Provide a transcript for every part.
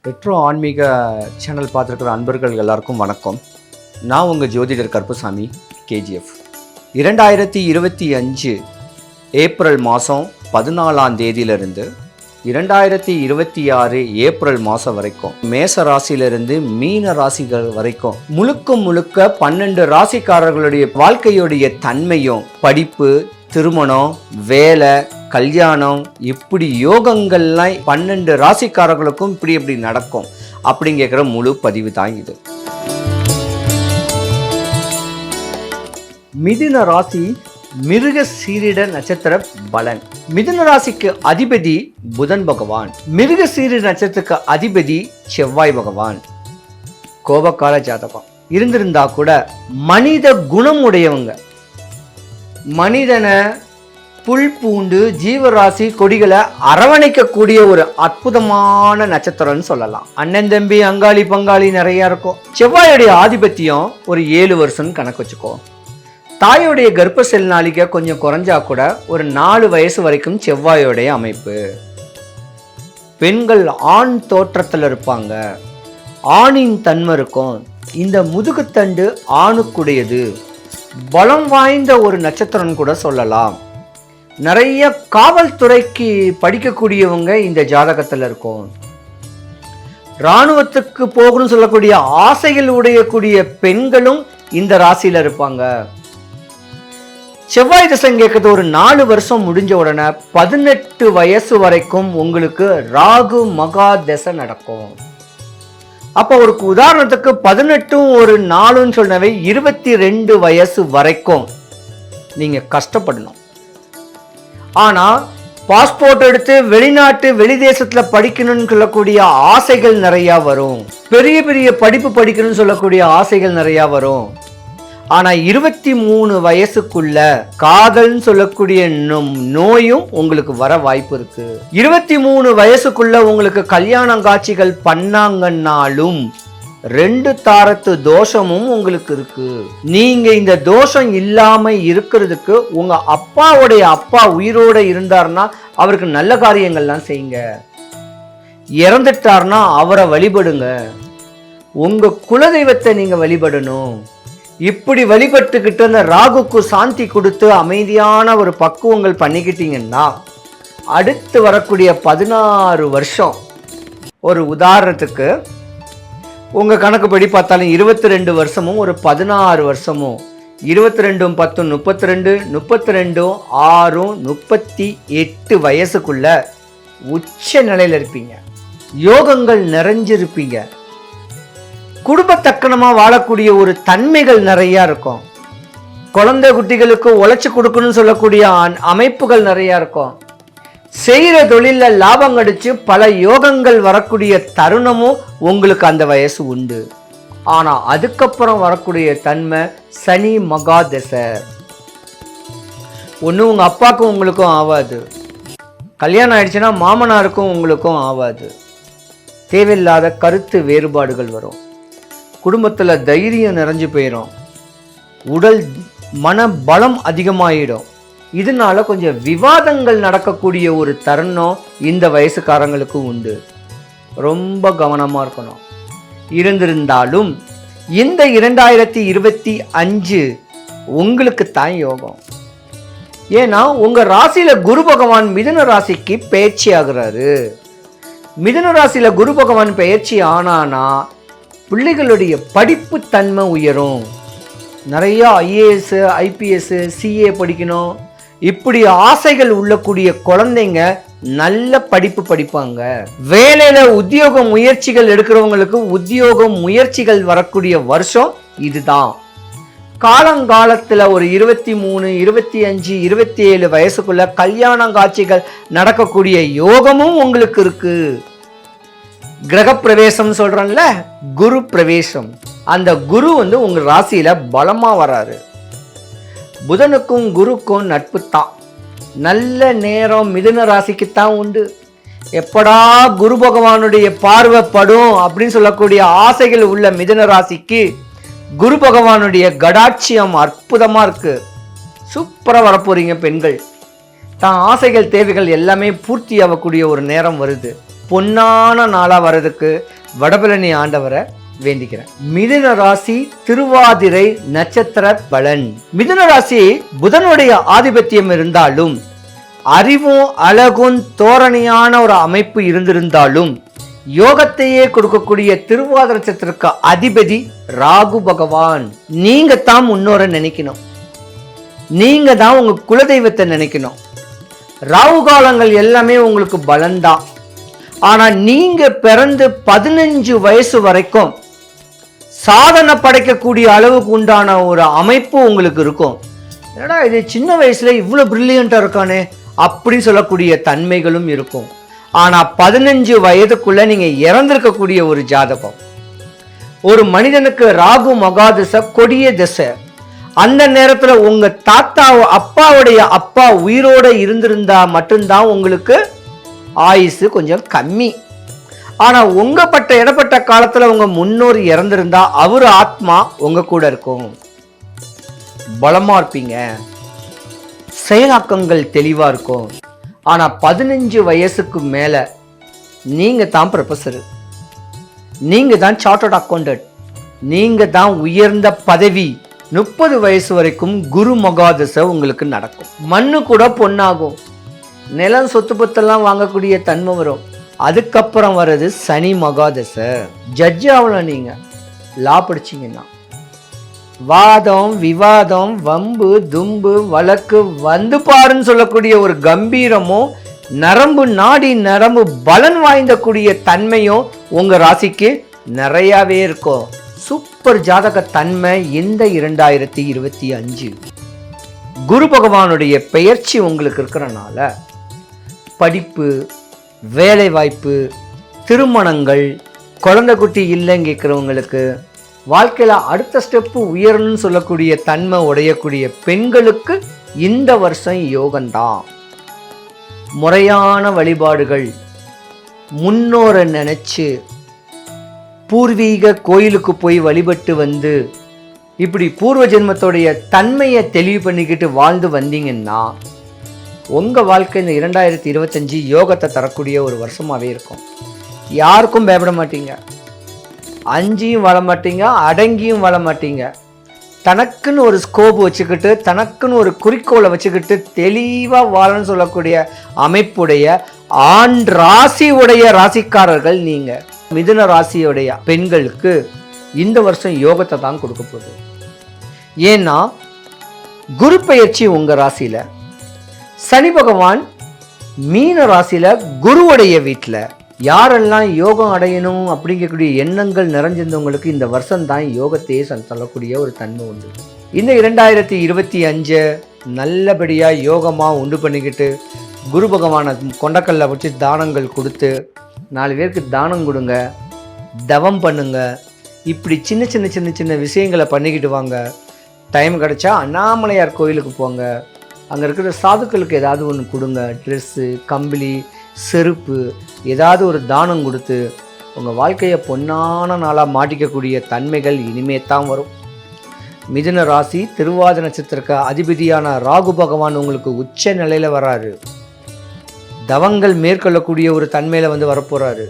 Retro ஆன்மீக channel பார்த்துருக்கிற அன்பர்கள் எல்லாருக்கும் வணக்கம். நான் உங்கள் ஜோதிடர் கருப்புசாமி கேஜிஎஃப். 2025 ஏப்ரல் மாதம் 14ஆம் தேதியிலிருந்து 2026 ஏப்ரல் மாதம் வரைக்கும் மேச ராசியிலிருந்து மீன ராசிகள் வரைக்கும் முழுக்க 12 ராசிக்காரர்களுடைய வாழ்க்கையுடைய தன்மையும், படிப்பு, திருமணம், வேலை, கல்யாணம், இப்படி யோகங்கள்லாம் 12 ராசிக்காரர்களுக்கும் இப்படி நடக்கும் அப்படிங்கிற முழு பதிவு தான் இது. மிதுன ராசி மிருக சீரிட நட்சத்திர பலன். மிதுன ராசிக்கு அதிபதி புதன் பகவான், மிருக சீரிட நட்சத்திரத்துக்கு அதிபதி செவ்வாய் பகவான். கோபக்கார ஜாதகம் இருந்திருந்தா கூட மனித குணம் உடையவங்க, மனிதனை புல் பூண்டு ஜீவராசி கொடிகளை அரவணைக்கக்கூடிய ஒரு அற்புதமான நட்சத்திரம்னு சொல்லலாம். அண்ணன் தம்பி அங்காளி பங்காளி நிறைய இருக்கும். செவ்வாயுடைய ஆதிபத்தியம் ஒரு 7 வருஷம் கணக்கு வச்சுக்கோ. தாயோடைய கர்ப்ப செல் நாளிகை கொஞ்சம் குறைஞ்சா கூட ஒரு 4 வயசு வரைக்கும் செவ்வாயோடைய அமைப்பு. பெண்கள் ஆண் தோற்றத்தில் இருப்பாங்க, ஆணின் தன்மை இருக்கும். இந்த முதுகுத்தண்டு ஆணுக்குடையது, பலம் வாய்ந்த ஒரு நட்சத்திரம் கூட சொல்லலாம். நிறைய காவல்துறைக்கு படிக்கக்கூடியவங்க இந்த ஜாதகத்தில் இருக்கும். இராணுவத்துக்கு போகணும்னு சொல்லக்கூடிய ஆசைகள் உடையக்கூடிய பெண்களும் இந்த ராசியில இருப்பாங்க. செவ்வாய் தசை கேட்கறது ஒரு 4 வருஷம் முடிஞ்ச உடனே 18 வயசு வரைக்கும் உங்களுக்கு ராகு மகா தசை நடக்கும். அப்போ ஒரு உதாரணத்துக்கு 18 ஒரு 4ன்னு சொன்னவை 22 வயசு வரைக்கும் நீங்க கஷ்டப்படணும். ஆனா பாஸ்போர்ட் எடுத்து வெளிநாட்டு வெளி தேசத்துல படிக்கணும்னு சொல்லக்கூடிய ஆசைகள் நிறைய வரும். பெரிய படிப்பு படிக்கணும்னு சொல்லக்கூடிய ஆசைகள் நிறைய வரும். ஆனா 23 வயசுக்குள்ள காதல்னு சொல்லக்கூடிய நோயும் உங்களுக்கு வர வாய்ப்பு இருக்கு. 23 வயசுக்குள்ள உங்களுக்கு கல்யாண காட்சிகள் பண்ணாங்கன்னாலும் 2 தாரத்து தோஷமும் உங்களுக்கு இருக்கு. நீங்க இந்த தோஷம் இல்லாம இருக்கிறதுக்கு உங்க அப்பாவுடைய அப்பா உயிரோட இருந்தார்னா அவருக்கு நல்ல காரியங்கள்லாம் செய்யுங்க. இறந்துட்டார்னா அவரை வழிபடுங்க. உங்க குலதெய்வத்தை நீங்க வழிபடணும். இப்படி வழிபட்டுக்கிட்டு அந்த ராகுக்கு சாந்தி கொடுத்து அமைதியான ஒரு பக்குவங்கள் பண்ணிக்கிட்டீங்கன்னா அடுத்து வரக்கூடிய 16 வருஷம், ஒரு உதாரணத்துக்கு உங்க கணக்குப்படி பார்த்தாலும் 22 வருஷமும் ஒரு 16 வருஷமும் 22 10 32 32 6 38 வயசுக்குள்ள உச்ச நிலையில இருப்பீங்க. யோகங்கள் நிறைஞ்சிருப்பீங்க. குடும்பத்தக்கணமா வாழக்கூடிய ஒரு தன்மைகள் நிறைய இருக்கும். குழந்தை குட்டிகளுக்கு உழைச்சு கொடுக்கணும்னு சொல்லக்கூடிய அமைப்புகள் நிறைய இருக்கும். செய்கிற தொழில லாபம் கிடைச்சு பல யோகங்கள் வரக்கூடிய தருணமும் உங்களுக்கு அந்த வயசு உண்டு. ஆனா அதுக்கப்புறம் வரக்கூடிய தன்மை சனி மகா தசை. ஒண்ணு உங்க அப்பாவுக்கும் உங்களுக்கும் ஆகாது, கல்யாணம் ஆயிடுச்சுன்னா மாமனாருக்கும் உங்களுக்கும் ஆகாது. தேவையில்லாத கருத்து வேறுபாடுகள் வரும். குடும்பத்துல தைரியம் நிறைஞ்சு போயிடும். உடல் மன பலம் அதிகமாயிடும். இதனால கொஞ்சம் விவாதங்கள் நடக்கக்கூடிய ஒரு தருணம் இந்த வயசுக்காரங்களுக்கு உண்டு. ரொம்ப கவனமா இருக்கணும். இருந்திருந்தாலும் இந்த 2025 உங்களுக்கு தான் யோகம். ஏன்னா உங்க ராசியில குரு பகவான் மிதுன ராசிக்கு பயிற்சி ஆகுறாரு. மிதுன ராசியில குரு பகவான் பயிற்சி ஆனானா பிள்ளைகளுடைய படிப்பு தன்மை உயரும். நிறைய IAS IPS CA படிக்கணும், இப்படி ஆசைகள் உள்ளக்கூடிய குழந்தைங்க நல்ல படிப்பு படிப்பாங்க. வேலையில உத்தியோக முயற்சிகள் எடுக்கிறவங்களுக்கு உத்தியோக முயற்சிகள் வரக்கூடிய வருஷம் இதுதான். காலங்காலத்துல ஒரு 23 25 27 வயசுக்குள்ள கல்யாண காட்சிகள் நடக்கக்கூடிய யோகமும் உங்களுக்கு இருக்கு. கிரக பிரவேசம் சொல்றோம்ல, குரு பிரவேசம். அந்த குரு உங்க ராசியில பலமா வராரு. புதனுக்கும் குருக்கும் நட்பு தான். நல்ல நேரம் மிதுன ராசிக்குத்தான் உண்டு. எப்படா குரு பகவானுடைய பார்வைப்படும் அப்படின்னு சொல்லக்கூடிய ஆசைகள் உள்ள மிதுன ராசிக்கு குரு பகவானுடைய கடாட்சியம் அற்புதமா இருக்கு. சூப்பரா வரப்போறீங்க பெண்கள். தான் ஆசைகள் தேவைகள் எல்லாமே பூர்த்தி ஆகக்கூடிய ஒரு நேரம் வருது. பொன்னான நாளா வர்றதுக்கு வடபழனி ஆண்டவரை வேண்டிக்கிறேன். மிதுன ராசி திருவாதிரை நட்சத்திர பலன். மிதுன ராசி புதனுடைய ஆதிபத்தியம் இருந்தாலும், அறிவும் அழகும் தோரணையான ஒரு அமைப்பு இருந்திருந்தாலும், யோகத்தையே கொடுக்கக்கூடிய திருவாதிரை நட்சத்திரக்கு அதிபதி ராகு பகவான். நீங்க தான் முன்னோரை நினைக்கணும், நீங்க தான் உங்க குலதெய்வத்தை நினைக்கணும். ராகு காலங்கள் எல்லாமே உங்களுக்கு பலன்தான். ஆனா நீங்க பிறந்து 15 வயசு வரைக்கும் சாதனை படைக்கக்கூடிய அளவுக்கு உண்டான ஒரு அமைப்பு உங்களுக்கு இருக்கும். ஏன்னா இது சின்ன வயசுல இவ்வளவு பிரில்லியண்டா இருக்கானே அப்படின்னு சொல்லக்கூடிய தன்மைகளும் இருக்கும். ஆனா 15 வயதுக்குள்ள நீங்க இறந்திருக்கக்கூடிய ஒரு ஜாதகம். ஒரு மனிதனுக்கு ராகு மகாதிசை கொடிய திசை. அந்த நேரத்துல உங்க தாத்தா அப்பாவுடைய அப்பா உயிரோட இருந்திருந்தா மட்டும்தான் உங்களுக்கு ஆயுசு கொஞ்சம் கம்மி. ஆனா உங்க இடப்பட்ட காலத்துல உங்க முன்னோர் இறந்திருந்தா அவர் ஆத்மா உங்க கூட இருக்கும். பலமா இருப்பீங்க, செயலாக்கங்கள் தெளிவா இருக்கும். ஆனா 15 வயசுக்கு மேல நீங்க தான் ப்ரொஃபஸர், நீங்க தான் சார்ட்டர்ட் அக்கௌண்டன்ட், நீங்க தான் உயர்ந்த பதவி. 30 வயசு வரைக்கும் குரு மகாதசை உங்களுக்கு நடக்கும். மண்ணு கூட பொன்னாகும், நிலம் சொத்து பத்தெல்லாம் வாங்கக்கூடிய தன்மை வரும். அதுக்கப்புறம் வர்றது சனி மகாதசை. ஜட்ஜ் ஆகலாம், நீங்க லா படிச்சீங்கன்னா வாதம் விவாதம் வம்பு தும்பு வழக்கு வந்து பாருன்னு சொல்லக்கூடிய ஒரு கம்பீரமும் நரம்பு நாடி நரம்பு பலன் வாய்ந்த கூடிய தன்மையும் உங்க ராசிக்கு நிறையவே இருக்கும். சூப்பர் ஜாதக தன்மை இந்த 2025 குரு பகவானுடைய பெயர்ச்சி உங்களுக்கு இருக்கிறனால படிப்பு, வேலை வாய்ப்பு, திருமணங்கள், குழந்தை குட்டி இல்லைன்னு கேட்குறவங்களுக்கு, வாழ்க்கையில் அடுத்த ஸ்டெப்பு உயரணும்னு சொல்லக்கூடிய தன்மை உடையக்கூடிய பெண்களுக்கு இந்த வருஷம் யோகம்தான். முறையான வழிபாடுகள், முன்னோரை நினைச்சு பூர்வீக கோயிலுக்கு போய் வழிபட்டு வந்து இப்படி பூர்வ ஜென்மத்தோடைய தன்மையை தெளிவு பண்ணிக்கிட்டு வாழ்ந்து வந்தீங்கன்னா உங்க வாழ்க்கை இந்த 2025 யோகத்தை தரக்கூடிய ஒரு வருஷமாவே இருக்கும். யாருக்கும் பயப்பட மாட்டீங்க, அஞ்சியும் வாழ மாட்டீங்க, அடங்கியும் வாழ மாட்டீங்க. தனக்குன்னு ஒரு ஸ்கோப் வச்சுக்கிட்டு, தனக்குன்னு ஒரு குறிக்கோளை வச்சுக்கிட்டு தெளிவா வாழன்னு சொல்லக்கூடிய அமைப்புடைய ஆண் ராசி உடைய ராசிக்காரர்கள் நீங்க. மிதுன ராசியுடைய பெண்களுக்கு இந்த வருஷம் யோகத்தை தான் கொடுக்க போகுது. ஏன்னா குரு பெயர்ச்சி உங்க ராசியில, சனி பகவான் மீன ராசியில குருவுடைய வீட்டுல. யாரெல்லாம் யோகம் அடையணும் அப்படிங்கக்கூடிய எண்ணங்கள் நிறைஞ்சிருந்தவங்களுக்கு இந்த வருஷம் தான் யோகத்தையே சொல்லக்கூடிய ஒரு தன்மை உண்டு. இந்த 2025 நல்லபடியா யோகமா உண்டு பண்ணிக்கிட்டு குரு பகவானை கொண்டக்கல்ல வச்சு தானங்கள் கொடுத்து 4 பேருக்கு தானம் கொடுங்க, தவம் பண்ணுங்க. இப்படி சின்ன சின்ன சின்ன சின்ன விஷயங்களை பண்ணிக்கிட்டு வாங்க. டைம் கிடைச்சா அண்ணாமலையார் கோயிலுக்கு போங்க, அங்கே இருக்கிற சாதுக்களுக்கு ஏதாவது ஒன்று கொடுங்க. ட்ரெஸ்ஸு, கம்பளி, செருப்பு, ஏதாவது ஒரு தானம் கொடுத்து உங்கள் வாழ்க்கையை பொன்னான நாளாக மாட்டிக்கக்கூடிய தன்மைகள் இனிமே தான் வரும். மிதுன ராசி திருவாதிரை நட்சத்திரக்கு அதிபதியான ராகு பகவான் உங்களுக்கு உச்ச நிலையில் வராரு. தவங்கள் மேற்கொள்ளக்கூடிய ஒரு தன்மையில் வந்து வரப்போகிறாரு.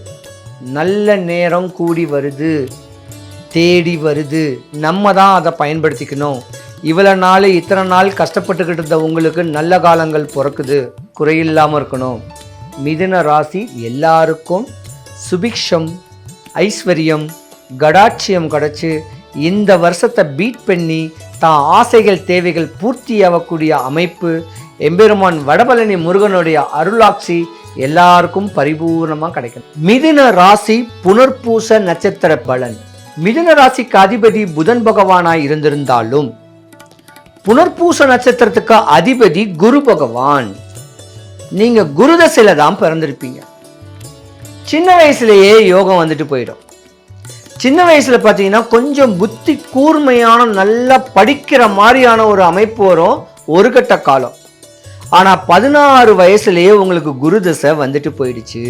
நல்ல நேரம் கூடி வருது, தேடி வருது. நம்ம தான் அதை பயன்படுத்திக்கணும். இவ்வளோ நாள் இத்தனை நாள் கஷ்டப்பட்டுக்கிட்டு இருந்த உங்களுக்கு நல்ல காலங்கள் பிறக்குது. குறையில்லாமல் இருக்கணும். மிதுன ராசி எல்லாருக்கும் சுபிக்ஷம், ஐஸ்வர்யம், கடாட்சியம் கிடச்சி இந்த வருஷத்தை பீட் பண்ணி தான் ஆசைகள் தேவைகள் பூர்த்தியாகக்கூடிய அமைப்பு எம்பெருமான் வடபழனி முருகனுடைய அருளாட்சி எல்லாருக்கும் பரிபூர்ணமாக கிடைக்கும். மிதுன ராசி புனர்பூச நட்சத்திர பலன். மிதுன ராசிக்கு அதிபதி புதன் பகவானாய் இருந்திருந்தாலும் புனர்பூச நட்சத்திரத்துக்கு அதிபதி குரு பகவான். நீங்க குரு தசையில தான் பிறந்திருப்பீங்க. சின்ன வயசுலயே யோகம் வந்துட்டு போயிடும். சின்ன வயசுல பாத்தீங்கன்னா கொஞ்சம் புத்தி கூர்மையான நல்லா படிக்கிற மாதிரியான ஒரு அமைப்பு வரும் ஒரு கட்ட காலம். ஆனா 16 வயசுலயே உங்களுக்கு குரு தசை வந்துட்டு போயிடுச்சு.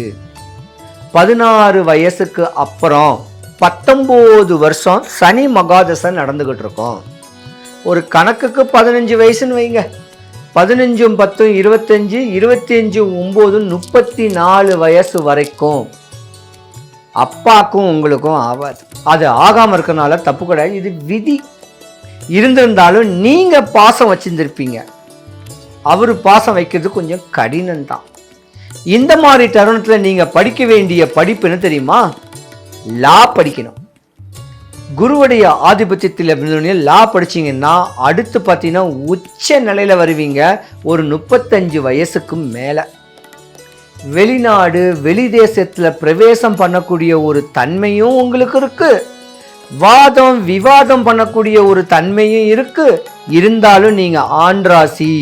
16 வயசுக்கு அப்புறம் 19 வருஷம் சனி மகாதசை நடந்துகிட்டு இருக்கோம். ஒரு கணக்குக்கு 15 வயசுன்னு வைங்க. 15 10 25 25 9 34 வயசு வரைக்கும் அப்பாக்கும் உங்களுக்கும் ஆகாது. அது ஆகாமல் இருக்கனால தப்பு கிடையாது, இது விதி. இருந்திருந்தாலும் நீங்கள் பாசம் வச்சிருந்திருப்பீங்க, அவர் பாசம் வைக்கிறது கொஞ்சம் கடினம்தான். இந்த மாதிரி தருணத்தில் நீங்கள் படிக்க வேண்டிய படிப்பு என்ன தெரியுமா? லா படிக்கணும். குருவுடைய ஆதிபத்தியத்தில் லா படிச்சிங்கன்னா அடுத்து பார்த்தீங்கன்னா உச்ச நிலையில் வருவீங்க. ஒரு 35 வயசுக்கு மேலே வெளிநாடு வெளி தேசத்தில் பிரவேசம் பண்ணக்கூடிய ஒரு தன்மையும் உங்களுக்கு இருக்கு. வாதம் விவாதம் பண்ணக்கூடிய ஒரு தன்மையும் இருக்கு. இருந்தாலும் நீங்க ஆண் ராசி,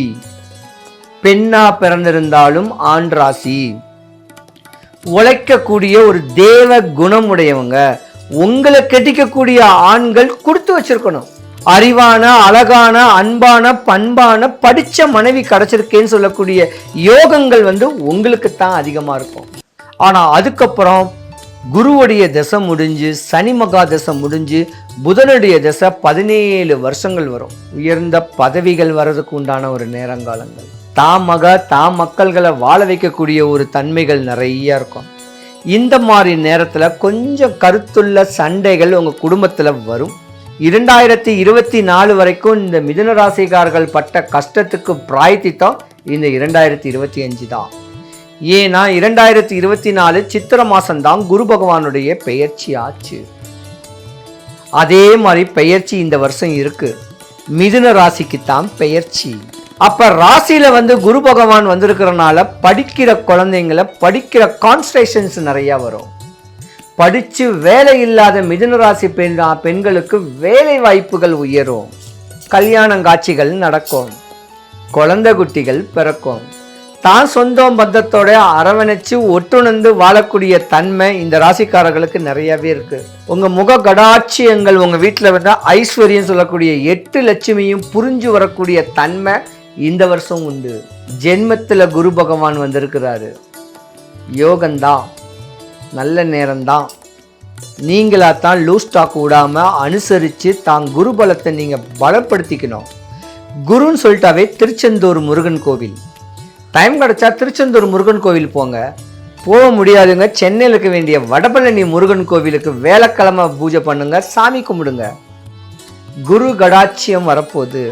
பெண்ணா பிறந்திருந்தாலும் ஆண் ராசி, உழைக்கக்கூடிய ஒரு தேவ குணம் உடையவங்க. உங்களை கெட்டிக்கக்கூடிய ஆண்கள் கொடுத்து வச்சிருக்கணும். அறிவான, அழகான, அன்பான, பண்பான, படிச்ச மனைவி கிடைச்சிருக்கேன்னு சொல்லக்கூடிய யோகங்கள் உங்களுக்கு தான் அதிகமா இருக்கும். ஆனா அதுக்கப்புறம் குருவுடைய தசை முடிஞ்சு, சனி மகா தசை முடிஞ்சு, புதனுடைய தசை 17 வருஷங்கள் வரும். உயர்ந்த பதவிகள் வர்றதுக்கு உண்டான ஒரு நேரங்காலங்கள். தாம் மக்கள்களை வாழ வைக்கக்கூடிய ஒரு தன்மைகள் நிறைய இருக்கும். இந்த மாதிரி நேரத்துல கொஞ்சம் கருத்துள்ள சண்டைகள் உங்க குடும்பத்துல வரும். 2024 வரைக்கும் இந்த மிதுன ராசிக்காரர்கள் பட்ட கஷ்டத்துக்கு பிராயத்திட்டம் இந்த 2025 தான். ஏன்னா 2024 சித்திரை மாசம்தான் குரு பகவானுடைய பெயர்ச்சி ஆச்சு. அதே மாதிரி பெயர்ச்சி இந்த வருஷம் இருக்கு. மிதுன ராசிக்கு தான் பெயர்ச்சி. அப்ப ராசியில குரு பகவான் வந்திருக்கிறனால படிக்கிற குழந்தைங்களை படிக்கிற கான்சன்ட்ரேஷன்ஸ் நிறைய வரும். படிச்சு வேலை இல்லாத மிதுன ராசி பெண்களுக்கு வேலை வாய்ப்புகள் உயரும். கல்யாணம் காட்சிகள் நடக்கும். குழந்தை குட்டிகள் பிறக்கும். தான் சொந்தம் பந்தத்தோட அரவணைச்சு ஒட்டுணர்ந்து வாழக்கூடிய தன்மை இந்த ராசிக்காரர்களுக்கு நிறையவே இருக்கு. உங்க முக கடாட்சியங்கள் உங்க வீட்டில் ஐஸ்வர்யம் சொல்லக்கூடிய 8 லட்சுமியும் புரிஞ்சு வரக்கூடிய தன்மை இந்த வருஷம் உண்டு. ஜென்மத்துல குரு பகவான் வந்திருக்கிறாரு. யோகம்தான், நல்ல நேரம்தான். நீங்களாத்தான் லூஸ் ஸ்டாக் விடாம அனுசரித்து தான் குரு பலத்தை நீங்க பலப்படுத்திக்கணும். குருன்னு சொல்லிட்டாவே திருச்செந்தூர் முருகன் கோவில். டைம் கிடைச்சா திருச்செந்தூர் முருகன் கோவில் போங்க. போக முடியாதுங்க, சென்னையில் இருக்க வேண்டிய வடபழனி முருகன் கோவிலுக்கு வேலைக்கிழமை பூஜை பண்ணுங்க, சாமி கும்பிடுங்க. குரு கடாட்சியம் வரப்போகுது.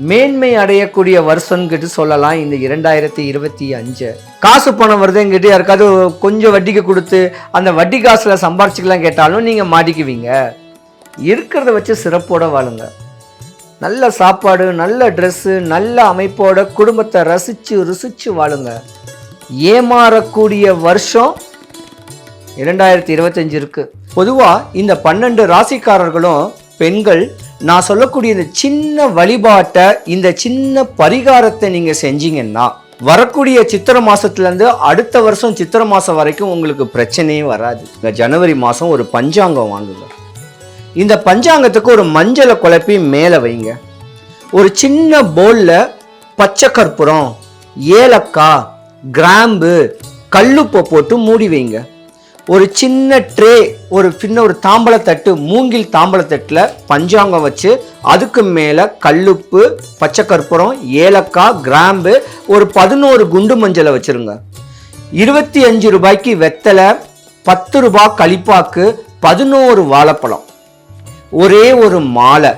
மேன்மை அடையக்கூடிய வருஷம்கிட்ட சொல்லலாம் இந்த 2025. காசு பணம் வருதுங்கிட்டு யாருக்காவது கொஞ்சம் வட்டிக்கு கொடுத்து அந்த வட்டி காசுல சம்பாரிச்சுக்கலாம் கேட்டாலும் நீங்க மாட்டிக்குவீங்க. இருக்கிறத வச்சு சிறப்போட வாழுங்க. நல்ல சாப்பாடு, நல்ல ட்ரெஸ்ஸு, நல்ல அமைப்போட குடும்பத்தை ரசிச்சு ருசிச்சு வாழுங்க. ஏமாறக்கூடிய வருஷம் 2025 இருக்கு. பொதுவா இந்த 12 ராசிக்காரர்களும் பெண்கள் நான் சொல்லக்கூடிய இந்த சின்ன வழிபாட்டை, இந்த சின்ன பரிகாரத்தை நீங்க செஞ்சீங்கன்னா வரக்கூடிய சித்திரை மாசத்துல இருந்து அடுத்த வருஷம் சித்திரை மாசம் வரைக்கும் உங்களுக்கு பிரச்சனையே வராது. ஜனவரி மாசம் ஒரு பஞ்சாங்கம் வாங்குங்க. இந்த பஞ்சாங்கத்துக்கு ஒரு மஞ்சளை குழப்பி மேலே வைங்க. ஒரு சின்ன பவுல்ல பச்சை கற்பூரம், ஏலக்காய், கிராம்பு, கல்லுப்பை போட்டு மூடி வைங்க. ஒரு சின்ன ட்ரே, ஒரு தாம்பழத்தட்டு, மூங்கில் தாம்பழத்தட்டில் பஞ்சாங்கம் வச்சு அதுக்கு மேலே கல்லுப்பு, பச்சை கற்பூரம், ஏலக்காய், கிராம்பு, ஒரு 11 குண்டு மஞ்சளை வச்சிருங்க. 25 ரூபாய்க்கு வெத்தலை, 10 ரூபாய் களிப்பாக்கு, 11 வாழைப்பழம், ஒரே ஒரு மாலை,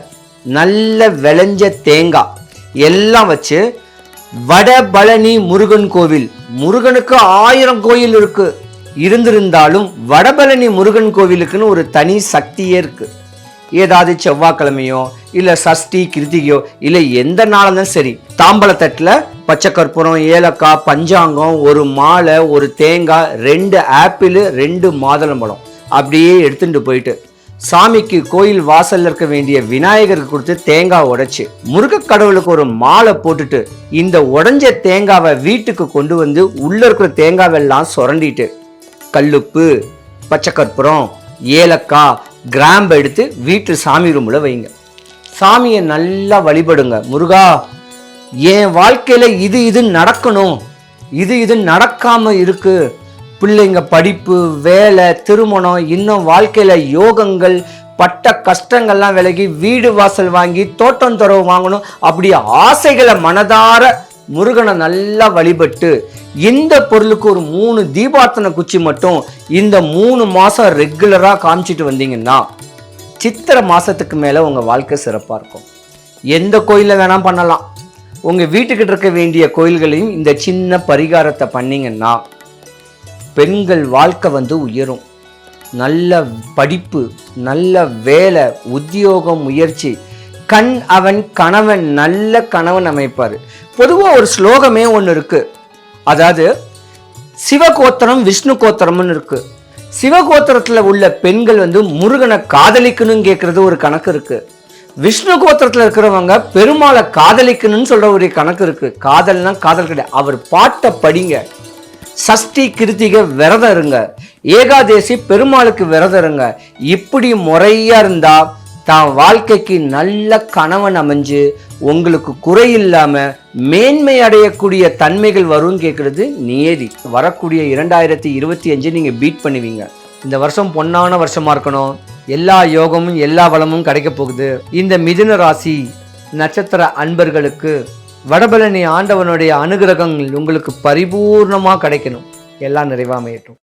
நல்ல விளைஞ்ச தேங்காய் எல்லாம் வச்சு வடபழனி முருகன் கோவில். முருகனுக்கு 1000 கோயில் இருக்கு. இருந்திருந்தாலும் வடபழனி முருகன் கோவிலுக்குன்னு ஒரு தனி சக்தியே இருக்கு. ஏதாவது செவ்வாய்க்கிழமையோ இல்லை சஷ்டி கிருத்திகையோ இல்லை எந்த நாளும் சரி, தாம்பழத்தட்டில் பச்சை கற்பூரம், ஏலக்காய், பஞ்சாங்கம், ஒரு மாலை, ஒரு தேங்காய், 2 ஆப்பிள், 2 மாதுளம்பழம் அப்படியே எடுத்துட்டு போயிட்டு சாமிக்கு கோயில் வாசல்ல இருக்க வேண்டிய விநாயகருக்கு கொடுத்து தேங்காய் உடைச்சு முருக கடவுளுக்கு ஒரு மாலை போட்டுட்டு இந்த உடைஞ்ச தேங்காவை வீட்டுக்கு கொண்டு வந்து உள்ள இருக்கிற தேங்காவெல்லாம் சுரண்டிட்டு கல்லுப்பு, பச்சை கற்பூரம், ஏலக்காய், கிராம்பு எடுத்து வீட்டு சாமி ரூம்ல வைங்க. சாமியை நல்லா வழிபடுங்க. முருகா, என் வாழ்க்கையில இது நடக்கணும், இது நடக்காம இருக்கு, பிள்ளைங்க படிப்பு, வேலை, திருமணம், இன்னும் வாழ்க்கையில யோகங்கள், பட்ட கஷ்டங்கள்லாம் விலகி வீடு வாசல் வாங்கி தோட்டம் துறவு வாங்கணும், அப்படி ஆசைகளை மனதார முருகனை நல்லா வழிபட்டு இந்த பொருளுக்கு ஒரு 3 தீபார்த்தனை குச்சி மட்டும் இந்த 3 மாசம் ரெகுலரா காமிச்சிட்டு வந்தீங்கன்னா சித்திரை மாசத்துக்கு மேல உங்க வாழ்க்கை சிறப்பா இருக்கும். எந்த கோயில்ல வேணா பண்ணலாம். உங்க வீட்டுக்கிட்ட இருக்க வேண்டிய கோயில்களையும் இந்த சின்ன பரிகாரத்தை பண்ணீங்கன்னா பெண்கள் வாழ்க்கை உயரும். நல்ல படிப்பு, நல்ல வேலை, உத்தியோகம், முயற்சி, அவன் கணவன் நல்ல கணவன் அமைப்பார். பொதுவாக ஒரு ஸ்லோகமே ஒன்று இருக்கு. அதாவது சிவகோத்திரம் விஷ்ணு கோத்திரம்னு இருக்கு. சிவகோத்திரத்தில் உள்ள பெண்கள் முருகனை காதலிக்கணும்னு கேட்கறது ஒரு கணக்கு இருக்கு. விஷ்ணு கோத்திரத்தில் இருக்கிறவங்க பெருமாளை காதலிக்கணும்னு சொல்ற ஒரு கணக்கு இருக்கு. காதல்னா காதல் கிடையாது. அவர் பாட்டை படிங்க. சஷ்டி கிருத்திகை விரதம் இருங்க. ஏகாதேசி பெருமாளுக்கு விரதம் இருங்க. இப்படி முறையா இருந்தா தான் வாழ்க்கைக்கு நல்ல கணவன் அமைஞ்சு உங்களுக்கு குறையில்லாம மேன்மை அடையக்கூடிய தன்மைகள் வரும் கேட்கறது நியதி. வரக்கூடிய 2025 நீங்க பீட் பண்ணுவீங்க. இந்த வருஷம் பொன்னான வருஷமா இருக்கணும். எல்லா யோகமும் எல்லா வளமும் கிடைக்க போகுது. இந்த மிதுன ராசி நட்சத்திர அன்பர்களுக்கு வடபழனி ஆண்டவனுடைய அனுகிரகங்கள் உங்களுக்கு பரிபூர்ணமா கிடைக்கணும். எல்லாம் நிறைவா அமையட்டும்.